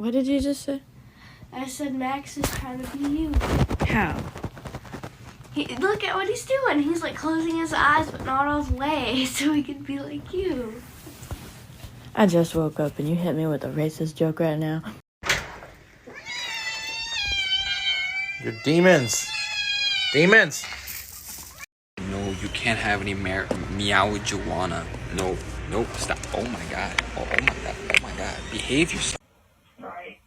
What did you just say? I said Max is trying to be you. How? Look at what he's doing. He's like closing his eyes but not all the way so he can be like you. I just woke up and you hit me with a racist joke right now. You're demons. Demons. No, you can't have any Meowthemall. No, nope, stop. Oh my god. Oh my god. Oh my god. Behave yourself. Sorry.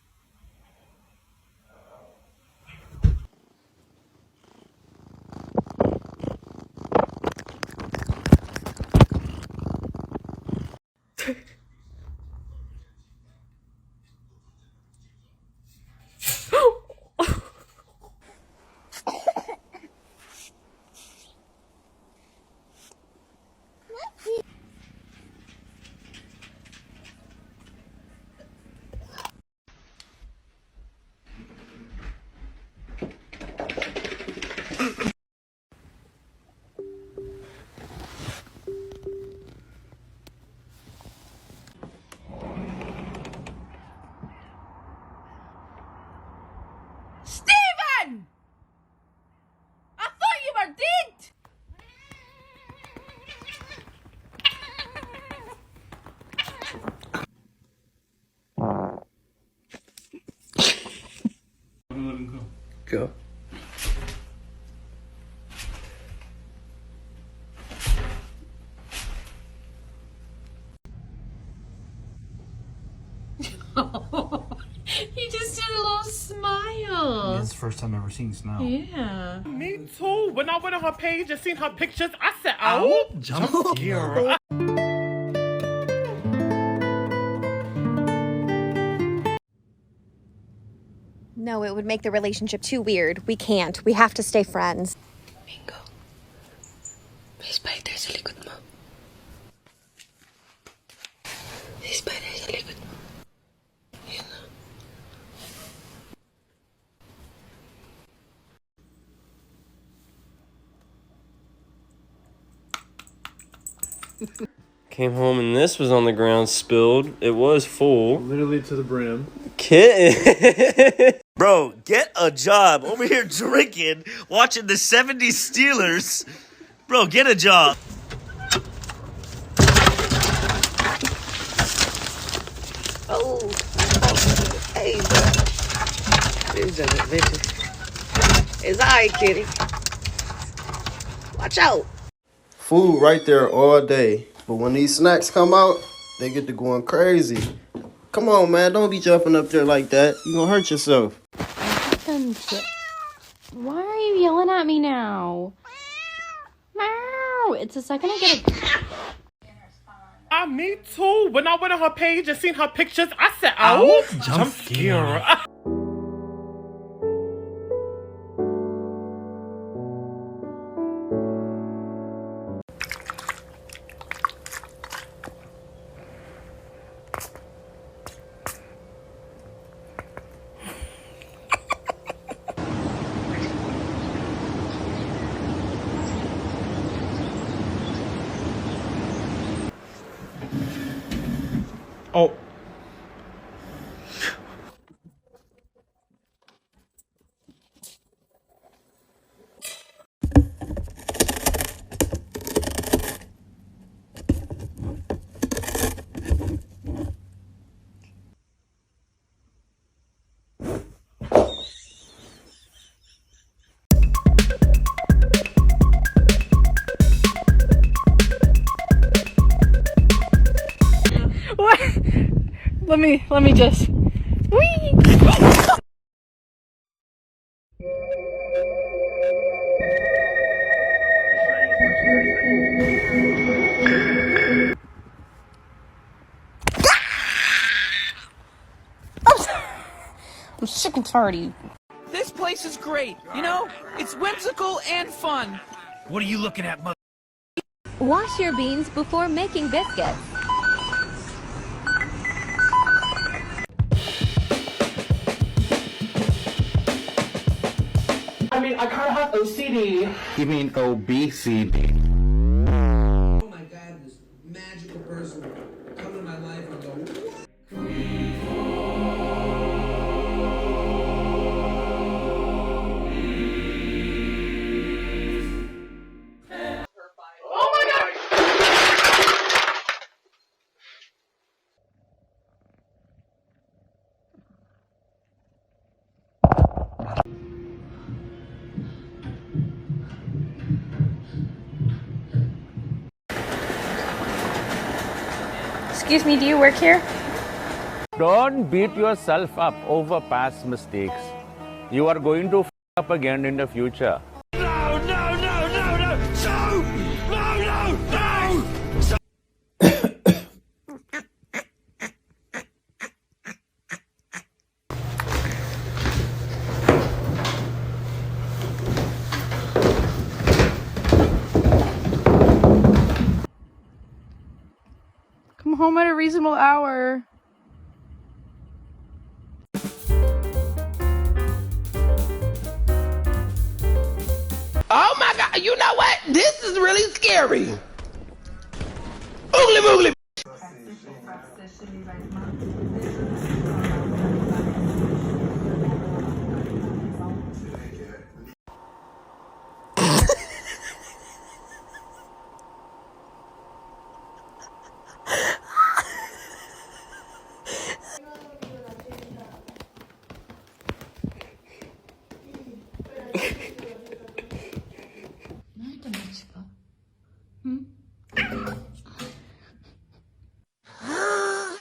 Steven! I thought you were dead! Go. He just did a little smile. It's the first time I've ever seen snow. Yeah. Me too. When I went on her page and seen her pictures, I said, "Oh, jump scare." No, it would make the relationship too weird. We can't. We have to stay friends. Bingo. May spider sa likod mo. May spider sa likod mo. Yan na. Came home and this was on the ground spilled. It was full. Literally to the brim. Kitten. Bro, get a job. Over here drinking, watching the 70s Steelers. Bro, get a job. Oh. Hey. This is an adventure. It's alright, kitty. Watch out. Food right there all day. But when these snacks come out, they get to going crazy. Come on, man. Don't be jumping up there like that. You're going to hurt yourself. Why are you yelling at me now? Meow. It's the second I get a... Me too. When I went on her page and seen her pictures, I said, "Oh, jump scare." Oh. Let me just... Whee! I'm sick and tired of you. This place is great. You know, it's whimsical and fun. What are you looking at, mother? Wash your beans before making biscuits. I mean, I kind of have OCD. You mean obesity? Oh my god, this magical person come into my life and go, Excuse me, do you work here? Don't beat yourself up over past mistakes. You are going to f up again in the future. No, no, no, no, no! So! No, no, no! So Come home at a reasonable hour. Oh my god, you know what? This is really scary. Oogly boogly.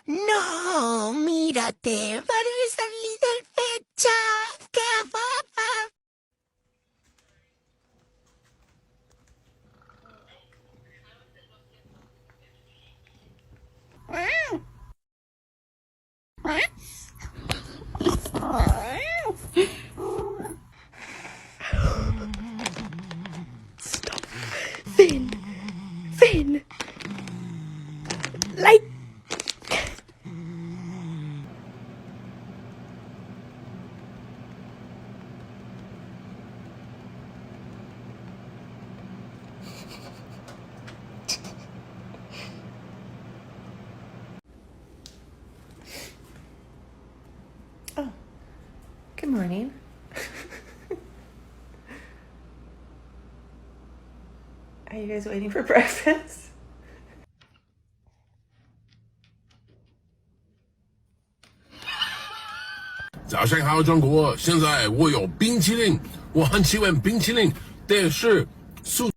No, mírate, parece a little fecha. ¡Qué guapa! Stop. Finn. Finn. Like. Oh, good morning. Are you guys waiting for breakfast? 早上好，中国！现在我有冰淇淋，我很喜欢冰淇淋，但是速。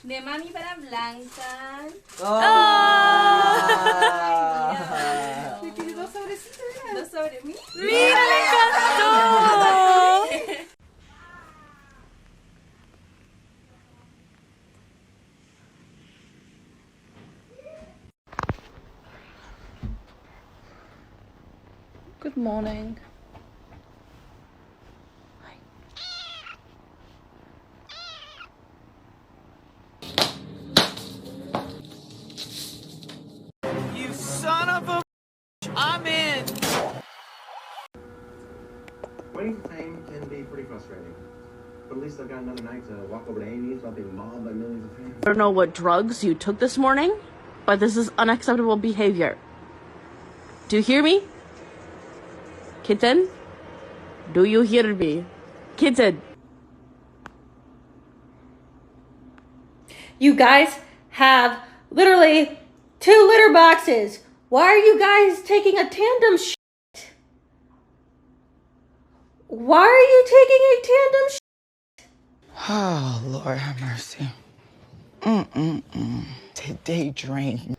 De mami para Blanca. Me tiene dos sobrecitos. Dos sobre mí. ¡Mira, le encantó! Good morning. You son of a I'm in! Waiting for fame can be pretty frustrating. But at least I've got another night to walk over to Amy's without being mobbed by millions of fans. I don't know what drugs you took this morning, but this is unacceptable behavior. Do you hear me? Kitten? Do you hear me? Kitten! You guys have literally 2 litter boxes. Why are you guys taking a tandem shit? Why are you taking a tandem shit? Oh, Lord have mercy. Today drained me.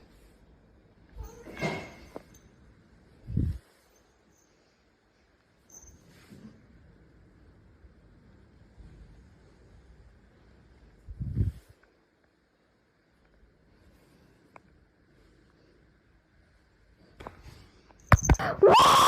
Woo!